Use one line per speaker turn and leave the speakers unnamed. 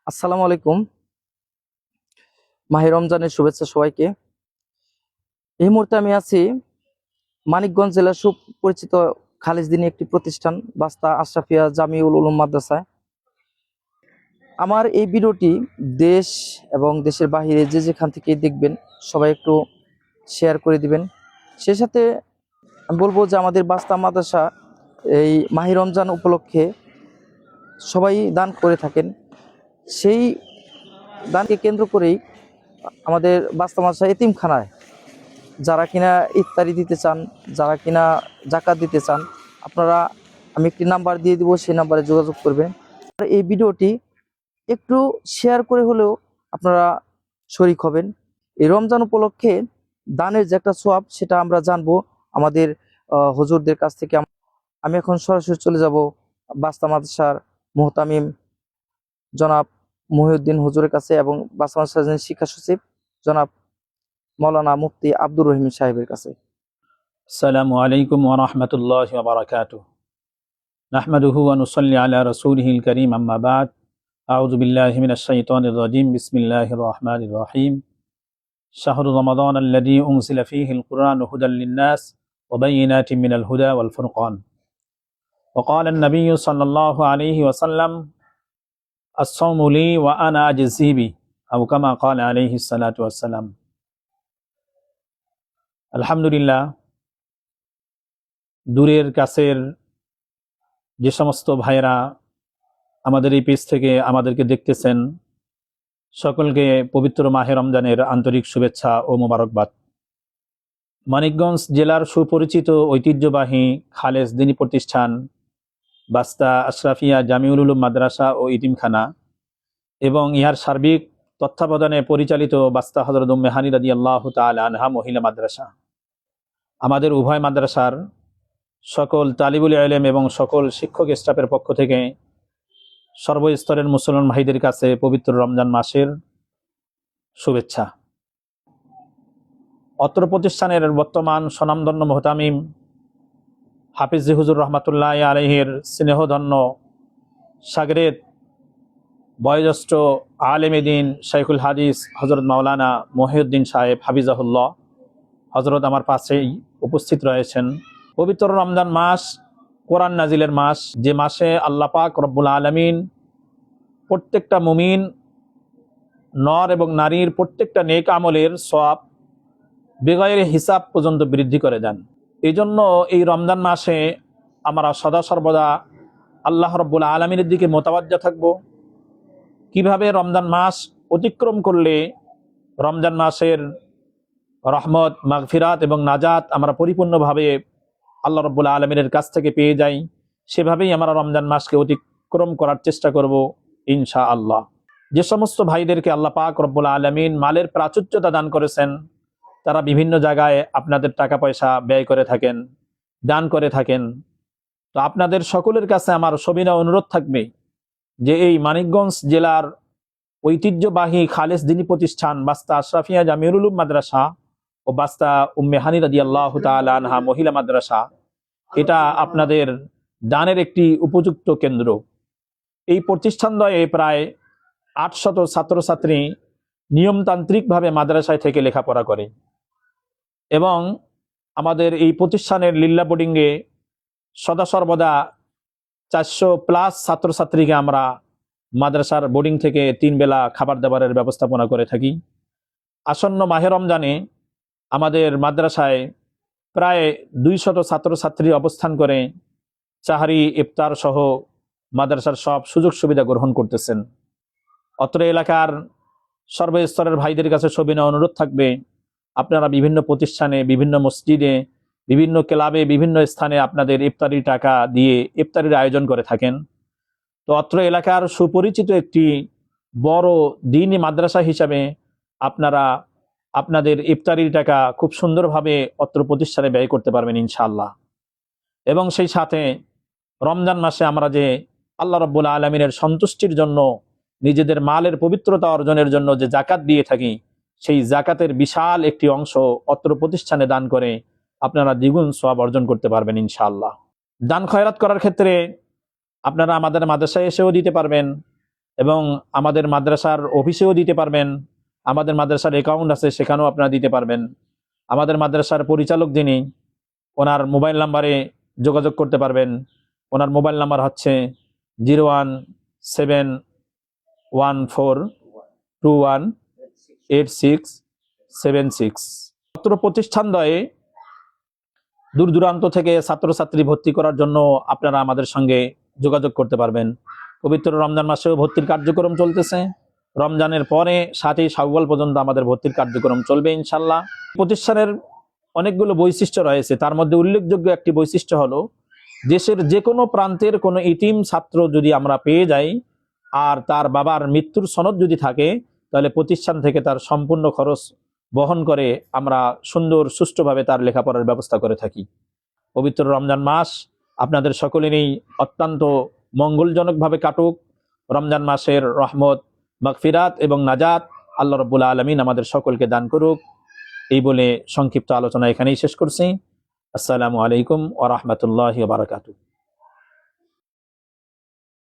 আসসালামু আলাইকুম। মাহে রমজানের শুভেচ্ছা সবাইকে। এই মুহূর্তে আমি আছি মানিকগঞ্জ জেলার সুপরিচিত খালিসদিনী একটি প্রতিষ্ঠান বাস্তা আশরাফিয়া জামিউল উলুম মাদ্রাসায়। আমার এই ভিডিওটি দেশ এবং দেশের বাহিরে যে যেখান থেকে দেখবেন সবাই একটু শেয়ার করে দিবেন। সেই সাথে আমি বলবো যে আমাদের বাস্তা মাদ্রাসা এই মাহে রমজান উপলক্ষে সবাই দান করে থাকেন। সেই দানকে কেন্দ্র করেই আমাদের বাস্তা মাদ্রাসা এতিমখানায় যারা কিনা ইফতারি দিতে চান, যারা কিনা জাকাত দিতে চান, আপনারা আমি একটি নাম্বার দিয়ে দিব, সেই নাম্বারে যোগাযোগ করবেন। আর এই ভিডিওটি একটু শেয়ার করে হলেও আপনারা শরিক হবেন। এই রমজান উপলক্ষে দানের যে একটা সোয়াব সেটা আমরা জানবো আমাদের হুজুরদের কাছ থেকে। আমি এখন সরাসরি চলে যাব বাস্তা মাদ্রাসার মুহতামিম জনাব মহিউদ্দিন হুজুরের কাছে এবং বাস্তা মাদ্রাসার শিক্ষা সচিব জনাব মৌলানা মুফতি আব্দুর রহিম সাহেবের কাছে।
السلام عليكم ورحمة الله وبركاته نحمده ونصلي على رسوله الكريم أما بعد أعوذ بالله من الشيطان الرجيم بسم الله الرحمن الرحيم شهر رمضان الذي أنزل فيه القرآن هدى للناس وبينات من الهدى والفرقان وقال النبي صلى الله عليه وسلم الصوم لي وأنا أجزي به أو كما قال عليه الصلاة والسلام الحمد لله দূরের কাছের যে সমস্ত ভাইরা আমাদের এই পেজ থেকে আমাদেরকে দেখতেছেন সকলকে পবিত্র মাহে রমজানের আন্তরিক শুভেচ্ছা ও মোবারকবাদ। মানিকগঞ্জ জেলার সুপরিচিত ঐতিহ্যবাহী খালেস দিনী প্রতিষ্ঠান বাস্তা আশরাফিয়া জামিউল উলুম মাদ্রাসা ও ইতিমখানা এবং ইহার সার্বিক তত্ত্বাবধানে পরিচালিত বাস্তা হযরত উম্মে হানি রাদিয়াল্লাহু তাআলা আনহা মহিলা মাদ্রাসা, আমাদের উভয় মাদ্রাসার সকল তালিবুল ইলম এবং সকল শিক্ষক স্টাফের পক্ষ থেকে সর্বস্তরের মুসলমান ভাইদের কাছে পবিত্র রমজান মাসের শুভেচ্ছা। অত্র প্রতিষ্ঠানের বর্তমান স্বনামধন্য মুহতামিম হাফিজ হুজুর রহমাতুল্লাহ আলাইহির স্নেহধন্য শাগরেদ বয়োজ্যেষ্ঠ আলেমে দ্বীন শাইখুল হাদিস হযরত মাওলানা মহিউদ্দিন সাহেব হাফিজাহুল্লাহ হযরত আমার পাশেই উপস্থিত রয়েছেন। পবিত্র রমজান মাস কোরআন নাজিলের মাস, যে মাসে আল্লাহ পাক রব্বুল আলামিন প্রত্যেকটা মুমিন নর এবং নারীর প্রত্যেকটা নেক আমলের সওয়াব বেগয়ের হিসাব পর্যন্ত বৃদ্ধি করে দেন। এই জন্য এই রমজান মাসে আমরা সদা সর্বদা আল্লাহ রব্বুল আলামিনের দিকে মোতাবাজ্জা থাকব। কিভাবে রমজান মাস অতিক্রম করলে রমজান মাসের রহমত, মাগফিরাত এবং নাজাত আমরা পরিপূর্ণভাবে আল্লাহ রব্বুল আলামিনের কাছ থেকে পেয়ে যাই, সেভাবেই আমরা রমজান মাসকে অতিক্রম করার চেষ্টা করব ইনশাআল্লাহ। যে সমস্ত ভাইদেরকে আল্লাহ পাক রব্বুল আলামিন মালের প্রাচুর্যতা দান করেছেন, তারা বিভিন্ন জায়গায় আপনাদের টাকা পয়সা ব্যয় করে থাকেন, দান করে থাকেন, তো আপনাদের সকলের কাছে আমার সবিনয় অনুরোধ থাকবে যে এই মানিকগঞ্জ জেলার ঐতিহ্যবাহী খালেস দিনী প্রতিষ্ঠান বাস্তা আশরাফিয়া জামিউল উলুম মাদ্রাসা ও বাস্তা উম্মে হানি রাদিয়াল্লাহু তাআলা আনহা মহিলা মাদ্রাসা, এটা আপনাদের দানের একটি উপযুক্ত কেন্দ্র। এই প্রতিষ্ঠানদ্বয়ে প্রায় 800 ছাত্রছাত্রী নিয়মতান্ত্রিকভাবে মাদ্রাসায় থেকে লেখাপড়া করে এবং আমাদের এই প্রতিষ্ঠানের লিল্লা বোর্ডিংয়ে সদা সর্বদা 400+ ছাত্রছাত্রীকে আমরা মাদ্রাসার বোর্ডিং থেকে 3 বেলা খাবার দাবারের ব্যবস্থাপনা করে থাকি। আসন্ন মাহে রমজানে আমাদের মাদ্রাসায় প্রায় 200 ছাত্রছাত্রী অবস্থান করে চাহারি ইফতার সহ মাদ্রাসার সব সুযোগ সুবিধা গ্রহণ করতেছেন। অত্র এলাকার সর্বস্তরের ভাইদের কাছে সবিনয় অনুরোধ থাকবে, আপনারা বিভিন্ন প্রতিষ্ঠানে, বিভিন্ন মসজিদে, বিভিন্ন ক্লাবে, বিভিন্ন স্থানে আপনাদের ইফতারির টাকা দিয়ে ইফতারির আয়োজন করে থাকেন। তো অত্র এলাকার সুপরিচিত একটি বড় দ্বীনি মাদ্রাসা হিসাবে আপনারা আপনাদের ইফতারির টাকা খুব সুন্দরভাবে অত্র প্রতিষ্ঠানে ব্যয় করতে পারবেন ইনশাআল্লাহ। এবং সেই সাথে রমজান মাসে আমরা যে আল্লাহ রাব্বুল আলামিনের সন্তুষ্টির জন্য নিজেদের মালের পবিত্রতা অর্জনের জন্য যে জাকাত দিয়ে থাকি, সেই জাকাতের বিশাল একটি অংশ অত্র প্রতিষ্ঠানে দান করে আপনারা দ্বিগুণ সওয়াব অর্জন করতে পারবেন ইনশাআল্লাহ। দান খয়রাত করার ক্ষেত্রে আপনারা আমাদের মাদ্রাসায় এসেও দিতে পারবেন, এবং আমাদের মাদ্রাসার অফিসেও দিতে পারবেন। আমাদের মাদ্রাসার অ্যাকাউন্ট আছে, সেখানেও আপনারা দিতে পারবেন। আমাদের মাদ্রাসার পরিচালক যিনি, ওনার মোবাইল নাম্বারে যোগাযোগ করতে পারবেন। ওনার মোবাইল নাম্বার হচ্ছে 01714218676। ছাত্র প্রতিষ্ঠানদ্বয়ে দূর দূরান্ত থেকে ছাত্রছাত্রী ভর্তি করার জন্য আপনারা আমাদের সঙ্গে যোগাযোগ করতে পারবেন। পবিত্র রমজান মাসেও ভর্তির কার্যক্রম চলতেছে। রমজানের পরে 7ই শাওয়াল পর্যন্ত আমাদের ভর্তির কার্যক্রম চলবে ইনশাল্লাহ। প্রতিষ্ঠানের অনেকগুলো বৈশিষ্ট্য রয়েছে, তার মধ্যে উল্লেখযোগ্য একটি বৈশিষ্ট্য হলো দেশের যে কোনো প্রান্তের কোনো ইতিম ছাত্র যদি আমরা পেয়ে যাই আর তার বাবার মৃত্যুর সনদ যদি থাকে, তাহলে প্রতিষ্ঠান থেকে তার সম্পূর্ণ খরচ বহন করে আমরা সুন্দর সুষ্ঠুভাবে তার লেখাপড়ার ব্যবস্থা করে থাকি। পবিত্র রমজান মাস আপনাদের সকলেরই অত্যন্ত মঙ্গলজনকভাবে কাটুক। রমজান মাসের রহমত, মাগফিরাত এবং নাজাত আল্লাহ রাব্বুল আলামিন আমাদের সকলকে দান করুক। এই বলে সংক্ষিপ্ত আলোচনা এখানেই শেষ করছি। আসসালামু আলাইকুম ওয়া রাহমাতুল্লাহি ওয়া বারাকাতুহু।